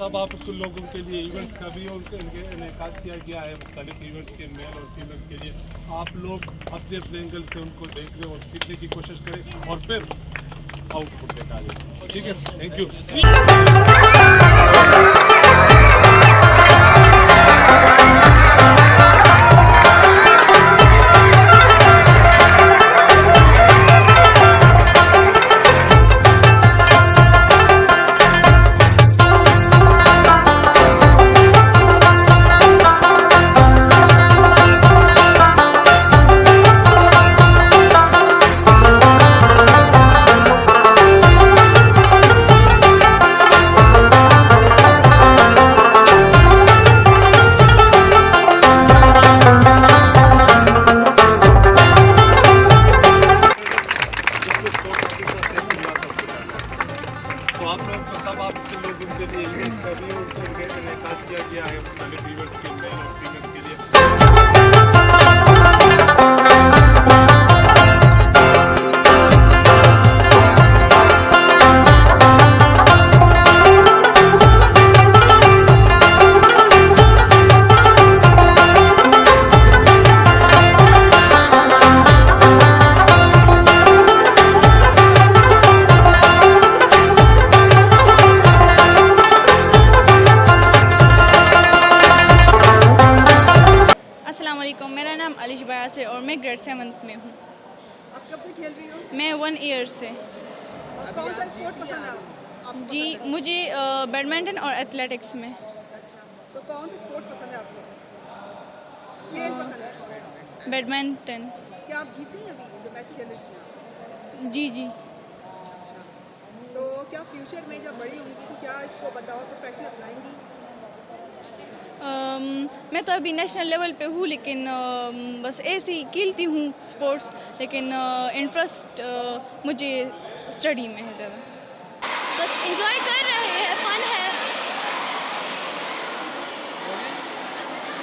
सब आप लोगों के लिए इवेंट्स का भी उनके इनेकाद किया गया है मुख्तलिफ इवेंट्स के मेल और फीमेल के लिए आप लोग अपने अपने एंगल से उनको देखने और सीखने की कोशिश करें और फिर आउटपुट निकालें। ठीक है, थैंक यू। मेरा नाम मिसबाह से और मैं ग्रेड 7th में हूँ। आप कब से खेल रही हो? मैं 1 ईयर से। और कौन सा स्पोर्ट पसंद है आपको? जी मुझे बैडमिंटन और एथलेटिक्स में। अच्छा, तो कौन सा स्पोर्ट पसंद है आपको? खेल पसंद है? बैडमिंटन। क्या आप जीती हैं अभी जो मैच खेल रही थी? जी जी। अच्छा, तो क्या फ्यूचर में जब बड़ी होंगी तो क्या इसको बतौर प्रोफेशन अपनाएंगी? मैं तो अभी नेशनल लेवल पे हूँ लेकिन बस ऐसे ही खेलती हूँ स्पोर्ट्स, लेकिन इंटरेस्ट मुझे स्टडी में है ज़्यादा। बस एंजॉय कर रहे हैं, फन है,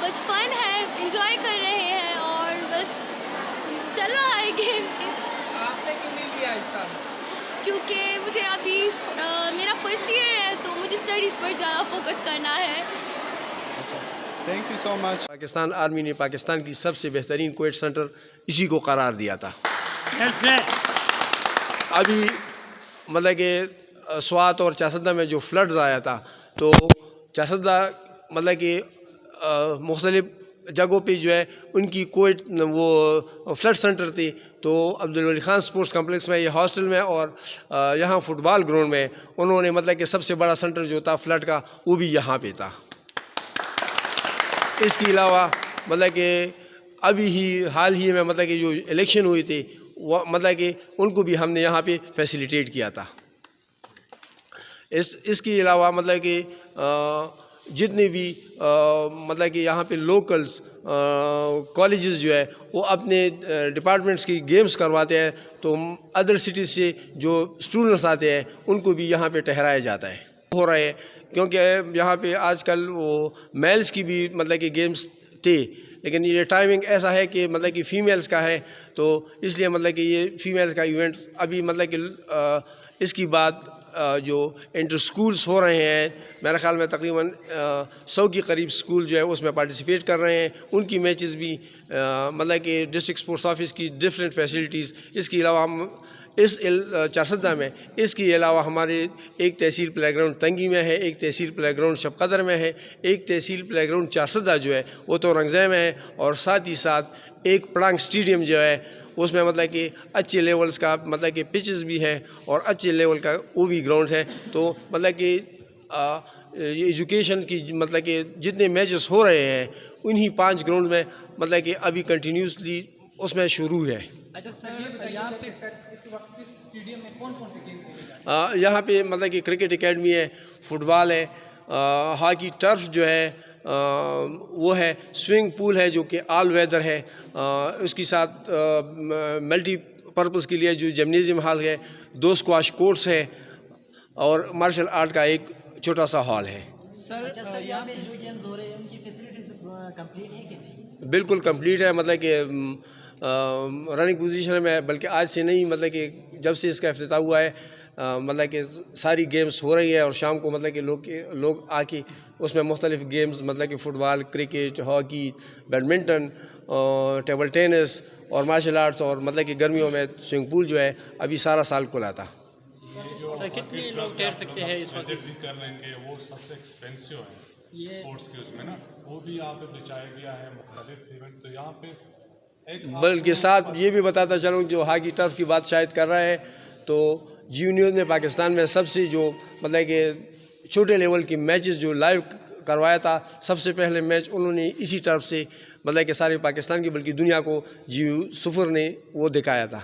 बस फन है, एंजॉय कर रहे हैं और बस चल रहा है गेम। आपने क्यों नहीं लिया इस साल? क्योंकि मुझे अभी मेरा फर्स्ट ईयर है तो मुझे स्टडीज़ पर ज़्यादा फोकस करना है। Thank you so much. Pakistan army ने पाकिस्तान की सबसे बेहतरीन कोविड सेंटर इसी को करार दिया था। अभी मतलब कि स्वात और चारसद्दा में जो फ्लड्स आया था तो चारसद्दा मतलब कि मुख्तलिफ जगहों पे जो है उनकी कोविड वो फ्लड सेंटर थी, तो अब्दुल वली खान स्पोर्ट्स कम्प्लेक्स में, ये हॉस्टल में और यहाँ फुटबॉल ग्राउंड में उन्होंने मतलब कि सबसे बड़ा सेंटर जो था फ्लड का वो भी यहाँ पे था। इसके अलावा मतलब कि अभी ही हाल ही में मतलब कि जो इलेक्शन हुई थी वो मतलब कि उनको भी हमने यहाँ पे फैसिलिटेट किया था। इसके अलावा मतलब कि जितने भी मतलब कि यहाँ पे लोकल्स कॉलेजेस जो है वो अपने डिपार्टमेंट्स की गेम्स करवाते हैं, तो अदर सिटीज़ से जो स्टूडेंट्स आते हैं उनको भी यहाँ पे ठहराया जाता है हो रहा है, क्योंकि यहाँ पे आजकल वो मेल्स की भी मतलब कि गेम्स थे, लेकिन ये टाइमिंग ऐसा है कि मतलब कि फ़ीमेल्स का है, तो इसलिए मतलब कि ये फ़ीमेल्स का इवेंट अभी मतलब कि इसकी बाद जो इंटर स्कूल्स हो रहे हैं, मेरे ख़्याल में तकरीबन 100 के करीब स्कूल जो है उसमें पार्टिसिपेट कर रहे हैं, उनकी मैचेस भी मतलब कि डिस्ट्रिक्ट स्पोर्ट्स ऑफिस की डिफरेंट फैसिलिटीज़। इसके अलावा हम इस चारसद्दा में इसके अलावा हमारे एक तहसील प्लेग्राउंड तंगी में है, एक तहसील प्लेग्राउंड शबकदर में है, एक तहसील प्लेग्राउंड चारसद्दा जो है वो तो रंगज़े में है, और साथ ही साथ एक पड़ांग स्टेडियम जो है उसमें मतलब कि अच्छे लेवल्स का मतलब कि पिचेस भी है और अच्छे लेवल का वो भी ग्राउंड है। तो मतलब कि एजुकेशन की मतलब कि जितने मैचेस हो रहे हैं उन्हीं 5 ग्राउंड में मतलब कि अभी कंटिन्यूसली उसमें शुरू है। अच्छा सर, यहाँ पे इस वक्त इस स्टेडियम में कौन कौन से गेम खेले जाते हैं? यहाँ पे मतलब कि क्रिकेट एकेडमी है, फुटबॉल है, हॉकी टर्फ जो है वो है, स्विमिंग पूल है जो कि ऑल वेदर है, उसके साथ मल्टीपर्पज़ के लिए जो जिम्नेजियम हॉल है, 2 स्क्वाश कोर्ट्स है और मार्शल आर्ट का एक छोटा सा हॉल है। सर यहाँ पे जो गेम्स हो रहे हैं उनकी फैसिलिटीज कंप्लीट है कि नहीं? बिल्कुल कंप्लीट है, मतलब कि रनिंग पोजीशन में, बल्कि आज से नहीं, मतलब कि जब से इसका इफ्तिताह हुआ है मतलब कि सारी गेम्स हो रही है और शाम को मतलब कि लोग आके उसमें मुख्तलिफ़ गेम्स मतलब कि football, cricket, hockey, badminton, table tennis और मार्शल आर्ट्स, और मतलब कि गर्मियों में स्विमिंग पूल जो है अभी सारा साल खुला था। सर कितने लोग ठहर सकते हैं इस वक्त? भी कर लेंगे, वो सबसे एक्सपेंसिव है ये स्पोर्ट्स के उसमें ना, वो भी यहाँ पे बिछाया गया है मुख्तलिफ इवेंट। तो यहाँ पे एक बल्कि साथ ये भी बताता चलूँ, जो हॉकी टर्फ की बात शायद कर रहा है, तो जियो न्यूज़ ने पाकिस्तान में सबसे जो मतलब कि छोटे लेवल की मैचेस जो लाइव करवाया था, सबसे पहले मैच उन्होंने इसी टर्फ से मतलब कि सारे पाकिस्तान की बल्कि दुनिया को जियो सुफर ने वो दिखाया था।